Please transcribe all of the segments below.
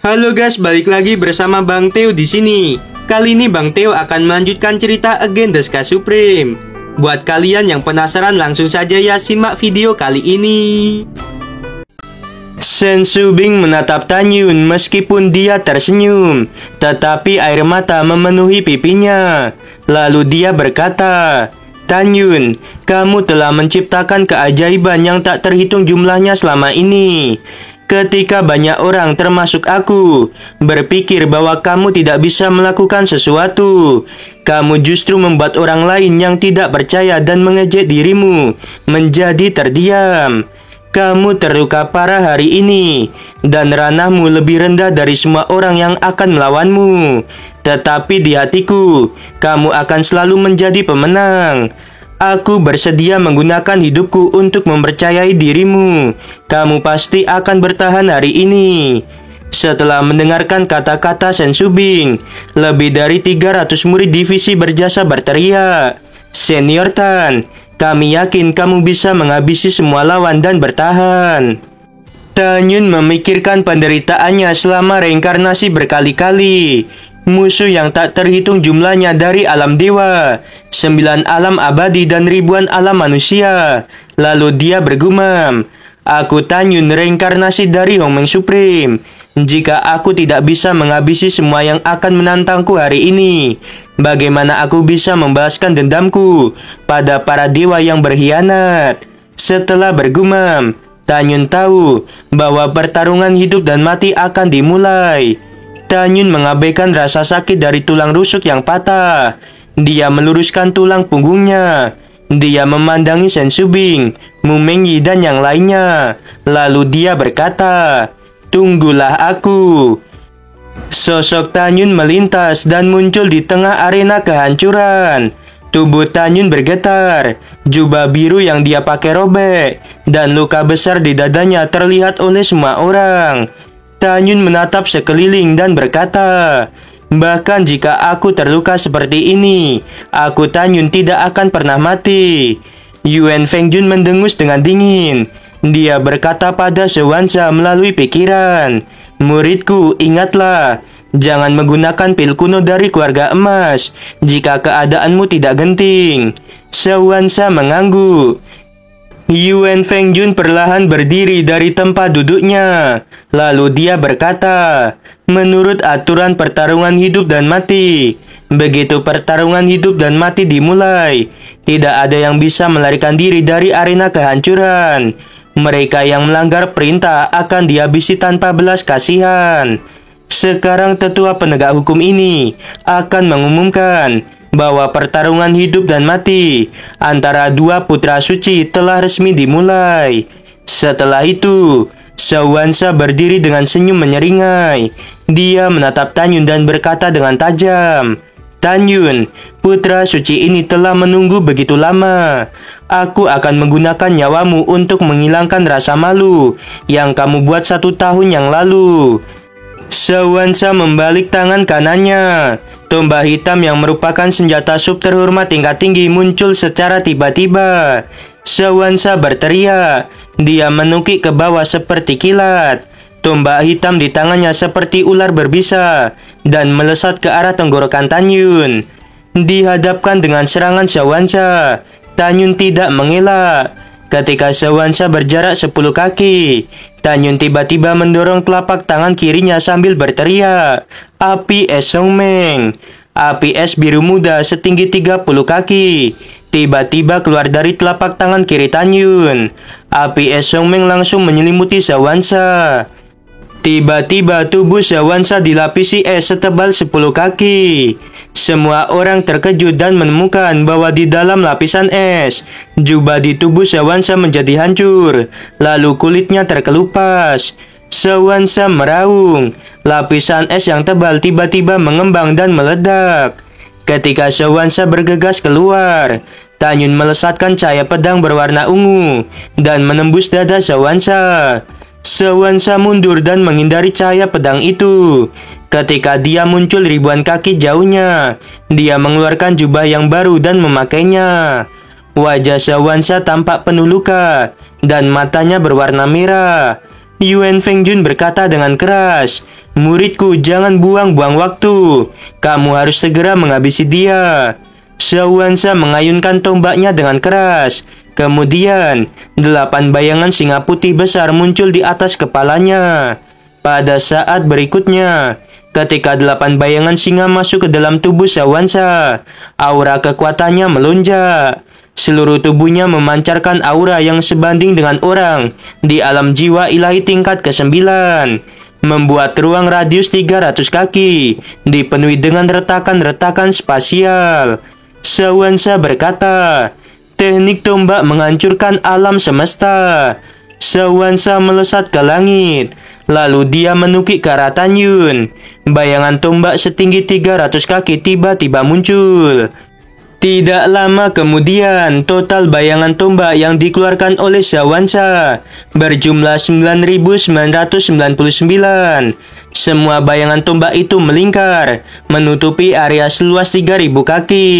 Halo guys, balik lagi bersama Bang Theo di sini. Kali ini Bang Theo akan melanjutkan cerita Against the Sky Supreme. Buat kalian yang penasaran, langsung saja ya simak video kali ini. Shen Shubing menatap Tanyun meskipun dia tersenyum, tetapi air mata memenuhi pipinya. Lalu dia berkata, "Tanyun, kamu telah menciptakan keajaiban yang tak terhitung jumlahnya selama ini. Ketika banyak orang termasuk aku berpikir bahwa kamu tidak bisa melakukan sesuatu, kamu justru membuat orang lain yang tidak percaya dan mengejek dirimu menjadi terdiam. Kamu terluka parah hari ini, dan ranahmu lebih rendah dari semua orang yang akan melawanmu. Tetapi di hatiku, kamu akan selalu menjadi pemenang. Aku bersedia menggunakan hidupku untuk mempercayai dirimu. Kamu pasti akan bertahan hari ini." Setelah mendengarkan kata-kata Shen Shubing, lebih dari 300 murid divisi berjasa berteriak, "Senior Tan, kami yakin kamu bisa menghabisi semua lawan dan bertahan." Tanyun memikirkan penderitaannya selama reinkarnasi berkali-kali. Musuh yang tak terhitung jumlahnya dari alam dewa, 9 alam abadi dan ribuan alam manusia. Lalu dia bergumam, "Aku Tanyun reinkarnasi dari Hongmeng Supreme. Jika aku tidak bisa menghabisi semua yang akan menantangku hari ini, bagaimana aku bisa membalaskan dendamku pada para dewa yang berkhianat?" Setelah bergumam, Tanyun tahu bahwa pertarungan hidup dan mati akan dimulai. Tanyun mengabaikan rasa sakit dari tulang rusuk yang patah. Dia meluruskan tulang punggungnya. Dia memandangi Shen Shubing, Mu Mengyi dan yang lainnya. Lalu dia berkata, "Tunggulah aku." Sosok Tanyun melintas dan muncul di tengah arena kehancuran. Tubuh Tanyun bergetar. Jubah biru yang dia pakai robek, dan luka besar di dadanya terlihat oleh semua orang. Tanyun menatap sekeliling dan berkata, "Bahkan jika aku terluka seperti ini, aku Tanyun tidak akan pernah mati." Yuan Fengjun mendengus dengan dingin. Dia berkata pada Sewansha melalui pikiran, "Muridku, ingatlah, jangan menggunakan pil kuno dari keluarga emas jika keadaanmu tidak genting." Sewansha mengangguk. Yuan Fengjun perlahan berdiri dari tempat duduknya. Lalu dia berkata, "Menurut aturan pertarungan hidup dan mati, begitu pertarungan hidup dan mati dimulai, tidak ada yang bisa melarikan diri dari arena kehancuran. Mereka yang melanggar perintah akan dihabisi tanpa belas kasihan. Sekarang tetua penegak hukum ini akan mengumumkan bahwa pertarungan hidup dan mati antara dua putra suci telah resmi dimulai." Setelah itu, Sewansha berdiri dengan senyum menyeringai. Dia menatap Tanyun dan berkata dengan tajam, "Tanyun, putra suci ini telah menunggu begitu lama. Aku akan menggunakan nyawamu untuk menghilangkan rasa malu yang kamu buat 1 tahun yang lalu." Sewansha membalik tangan kanannya. Tombak hitam yang merupakan senjata sub terhormat tingkat tinggi muncul secara tiba-tiba. Sewansha berteriak. Dia menukik ke bawah seperti kilat. Tombak hitam di tangannya seperti ular berbisa dan melesat ke arah tenggorokan Tanyun. Dihadapkan dengan serangan Sewansha, Tanyun tidak mengelak. Ketika Sewansha berjarak 10 kaki, Tanyun tiba-tiba mendorong telapak tangan kirinya sambil berteriak, "Api es Hongmeng." Api es biru muda setinggi 30 kaki tiba-tiba keluar dari telapak tangan kiri Tanyun. Api es Hongmeng langsung menyelimuti Sewansha. Tiba-tiba tubuh Sewansha dilapisi es setebal 10 kaki. Semua orang terkejut dan menemukan bahwa di dalam lapisan es, jubah di tubuh Sewansha menjadi hancur, lalu kulitnya terkelupas. Sewansha meraung. Lapisan es yang tebal tiba-tiba mengembang dan meledak. Ketika Sewansha bergegas keluar, Tanyun melesatkan cahaya pedang berwarna ungu dan menembus dada Sewansha. Sewansha mundur dan menghindari cahaya pedang itu. Ketika dia muncul ribuan kaki jauhnya, dia mengeluarkan jubah yang baru dan memakainya. Wajah Sewansha tampak penuh luka dan matanya berwarna merah. Yuan Fengjun berkata dengan keras, Muridku, jangan buang-buang waktu. Kamu harus segera menghabisi dia. Sewansa mengayunkan tombaknya dengan keras. Kemudian, 8 bayangan singa putih besar muncul di atas kepalanya. Pada saat berikutnya, ketika 8 bayangan singa masuk ke dalam tubuh Sewansa, aura kekuatannya melonjak. Seluruh tubuhnya memancarkan aura yang sebanding dengan orang di alam jiwa ilahi tingkat ke-9. Membuat ruang radius 300 kaki dipenuhi dengan retakan-retakan spasial. Sewansa berkata, teknik tombak menghancurkan alam semesta. Sewansa melesat ke langit, lalu dia menukik ke arah Tanyun. Bayangan tombak setinggi 300 kaki tiba-tiba muncul. Tidak lama kemudian, total bayangan tombak yang dikeluarkan oleh Sewansa berjumlah 9.999. Semua bayangan tombak itu melingkar, menutupi area seluas 3.000 kaki.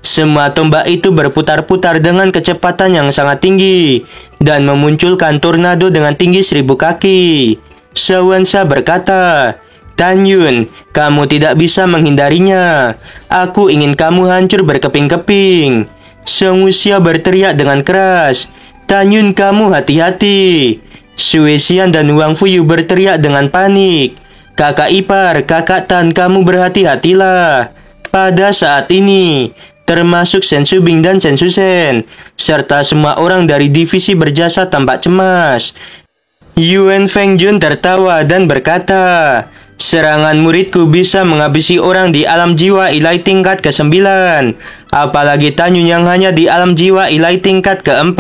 Semua tombak itu berputar-putar dengan kecepatan yang sangat tinggi dan memunculkan tornado dengan tinggi 1.000 kaki. Sewansa berkata, Tanyun, kamu tidak bisa menghindarinya. Aku ingin kamu hancur berkeping-keping. Sang Wuxia berteriak dengan keras, Tanyun, kamu hati-hati. Suesian dan Wang Fuyu berteriak dengan panik, kakak ipar, kakak Tan, kamu berhati-hatilah. Pada saat ini, termasuk Shen Subing dan Shen Shushen, serta semua orang dari divisi berjasa tampak cemas. Yuan Fengjun tertawa dan berkata, serangan muridku bisa menghabisi orang di alam jiwa ilahi tingkat ke-9, apalagi Tanyun yang hanya di alam jiwa ilahi tingkat ke-4.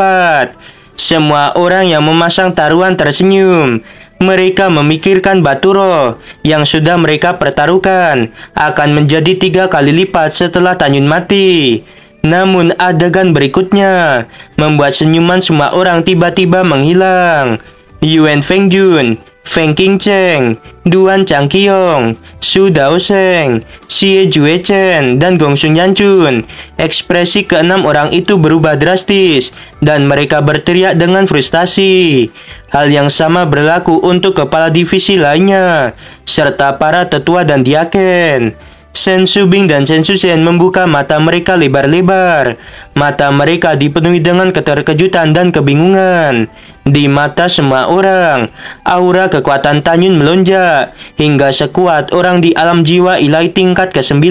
Semua orang yang memasang taruhan tersenyum. Mereka memikirkan batu roh yang sudah mereka pertaruhkan akan menjadi 3 kali lipat setelah Tanyun mati. Namun adegan berikutnya membuat senyuman semua orang tiba-tiba menghilang. Yuan Fengjun, Feng Qingcheng, Duan Changqiong, Su Daosheng, Xie Juechen, dan Gongsun Yanchun. Ekspresi ke-6 orang itu berubah drastis dan mereka berteriak dengan frustasi. Hal yang sama berlaku untuk kepala divisi lainnya, serta para tetua dan diaken. Shen Subing dan Shen Shushen membuka mata mereka lebar-lebar. Mata mereka dipenuhi dengan keterkejutan dan kebingungan. Di mata semua orang, aura kekuatan Tanyun melonjak hingga sekuat orang di alam jiwa ilahi tingkat ke-9.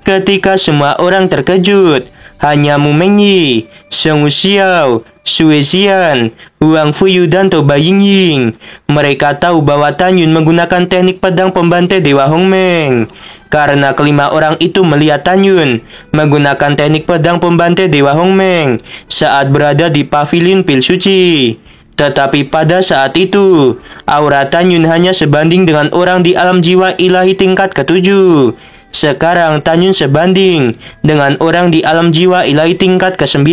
Ketika semua orang terkejut, hanya Mu Mengyi, Song Xiao, Suesian, Wang Fuyu, dan Toba Yingying. Mereka tahu bahwa Tanyun menggunakan teknik pedang pembantai Dewa Hongmeng. Karena kelima orang itu melihat Tanyun menggunakan teknik pedang pembantai Dewa Hongmeng saat berada di pavilion pil suci. Tetapi pada saat itu, aura Tanyun hanya sebanding dengan orang di alam jiwa ilahi tingkat ke-7. Sekarang Tanyun sebanding dengan orang di alam jiwa ilahi tingkat ke-9.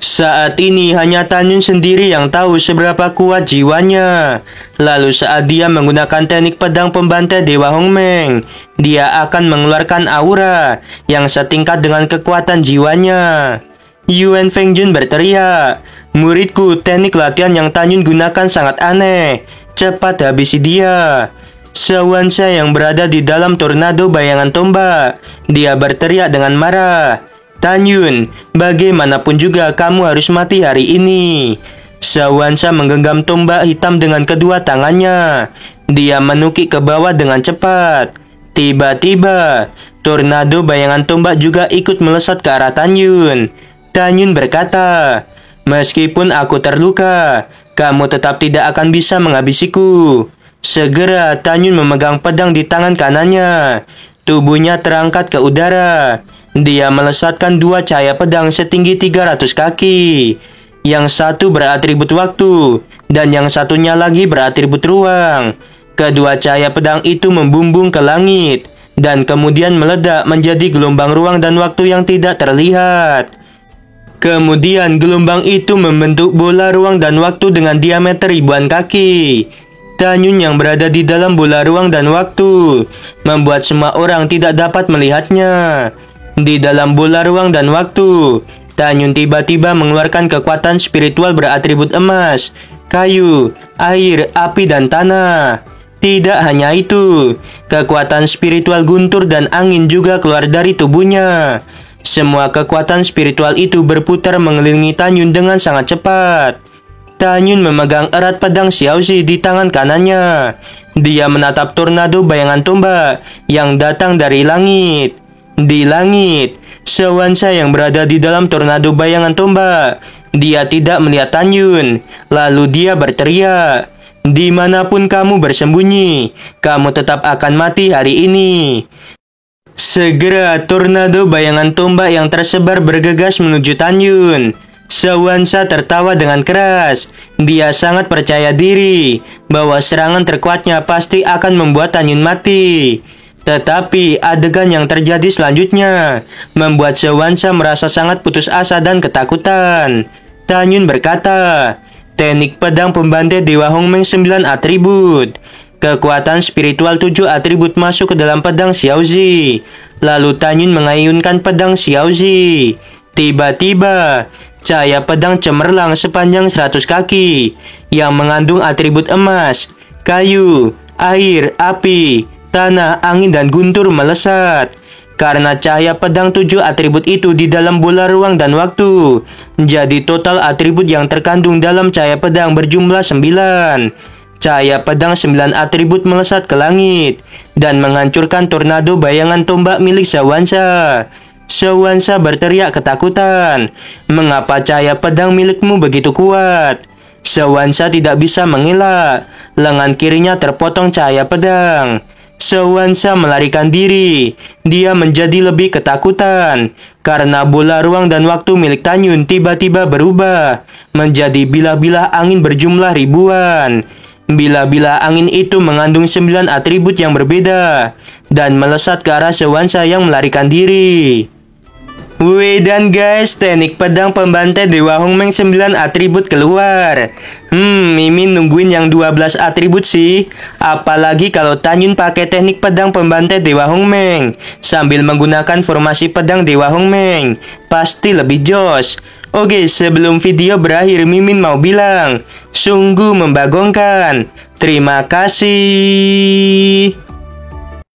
Saat ini hanya Tanyun sendiri yang tahu seberapa kuat jiwanya. Lalu saat dia menggunakan teknik pedang pembantai Dewa Hongmeng, dia akan mengeluarkan aura yang setingkat dengan kekuatan jiwanya. Yuan Fengjun berteriak, muridku, teknik latihan yang Tanyun gunakan sangat aneh. Cepat habisi dia. Sewansa yang berada di dalam tornado bayangan tombak, dia berteriak dengan marah, Tanyun, bagaimanapun juga kamu harus mati hari ini. Sewansa menggenggam tombak hitam dengan kedua tangannya. Dia menukik ke bawah dengan cepat. Tiba-tiba, tornado bayangan tombak juga ikut melesat ke arah Tanyun. Tanyun berkata, meskipun aku terluka, kamu tetap tidak akan bisa menghabisiku. Segera Tanyun memegang pedang di tangan kanannya. Tubuhnya terangkat ke udara. Dia melesatkan 2 cahaya pedang setinggi 300 kaki. Yang satu beratribut waktu, dan yang satunya lagi beratribut ruang. Kedua cahaya pedang itu membumbung ke langit, dan kemudian meledak menjadi gelombang ruang dan waktu yang tidak terlihat. Kemudian gelombang itu membentuk bola ruang dan waktu dengan diameter ribuan kaki. Tanyun yang berada di dalam bola ruang dan waktu membuat semua orang tidak dapat melihatnya. Di dalam bola ruang dan waktu, Tanyun tiba-tiba mengeluarkan kekuatan spiritual beratribut emas. kayu, air, api, dan tanah. Tidak hanya itu, kekuatan spiritual guntur dan angin juga keluar dari tubuhnya. Semua kekuatan spiritual itu berputar mengelilingi Tan Yun dengan sangat cepat. Tan Yun memegang erat pedang Xiaozi di tangan kanannya. Dia menatap tornado bayangan tombak yang datang dari langit. Di langit, Sewansa yang berada di dalam tornado bayangan tombak. Dia tidak melihat Tan Yun. Lalu dia berteriak, "Dimanapun kamu bersembunyi, kamu tetap akan mati hari ini." Segera tornado bayangan tombak yang tersebar bergegas menuju Tan Yun. Sewansa tertawa dengan keras. Dia sangat percaya diri bahwa serangan terkuatnya pasti akan membuat Tan Yun mati. Tetapi adegan yang terjadi selanjutnya membuat Sewansa merasa sangat putus asa dan ketakutan. Tan Yun berkata, "Teknik pedang pembantai Dewa Hongmeng 9 atribut. Kekuatan spiritual 7 atribut masuk ke dalam pedang Xiaozi." Lalu Tan Yun mengayunkan pedang Xiaozi. Tiba-tiba, cahaya pedang cemerlang sepanjang 100 kaki yang mengandung atribut emas, kayu, air, api, tanah, angin, dan guntur melesat. Karena cahaya pedang 7 atribut itu di dalam bola ruang dan waktu, jadi total atribut yang terkandung dalam cahaya pedang berjumlah 9. Cahaya pedang 9 atribut melesat ke langit dan menghancurkan tornado bayangan tombak milik Sewansa. Sewansa berteriak ketakutan. "Mengapa cahaya pedang milikmu begitu kuat?" Sewansa tidak bisa mengelak. Lengan kirinya terpotong cahaya pedang. Sewansa melarikan diri. Dia menjadi lebih ketakutan karena bola ruang dan waktu milik Tan Yun tiba-tiba berubah menjadi bilah-bilah angin berjumlah ribuan. Bilah-bilah angin itu mengandung 9 atribut yang berbeda dan melesat ke arah Sewansa yang melarikan diri. Wih, dan guys, teknik pedang pembantai Dewa Hongmeng 9 atribut keluar. Mimin nungguin yang 12 atribut sih. Apalagi kalau Tan Yun pakai teknik pedang pembantai Dewa Hongmeng sambil menggunakan formasi pedang Dewa Hongmeng. Pasti lebih jos. Oke, sebelum video berakhir, Mimin mau bilang, sungguh membagongkan. Terima kasih.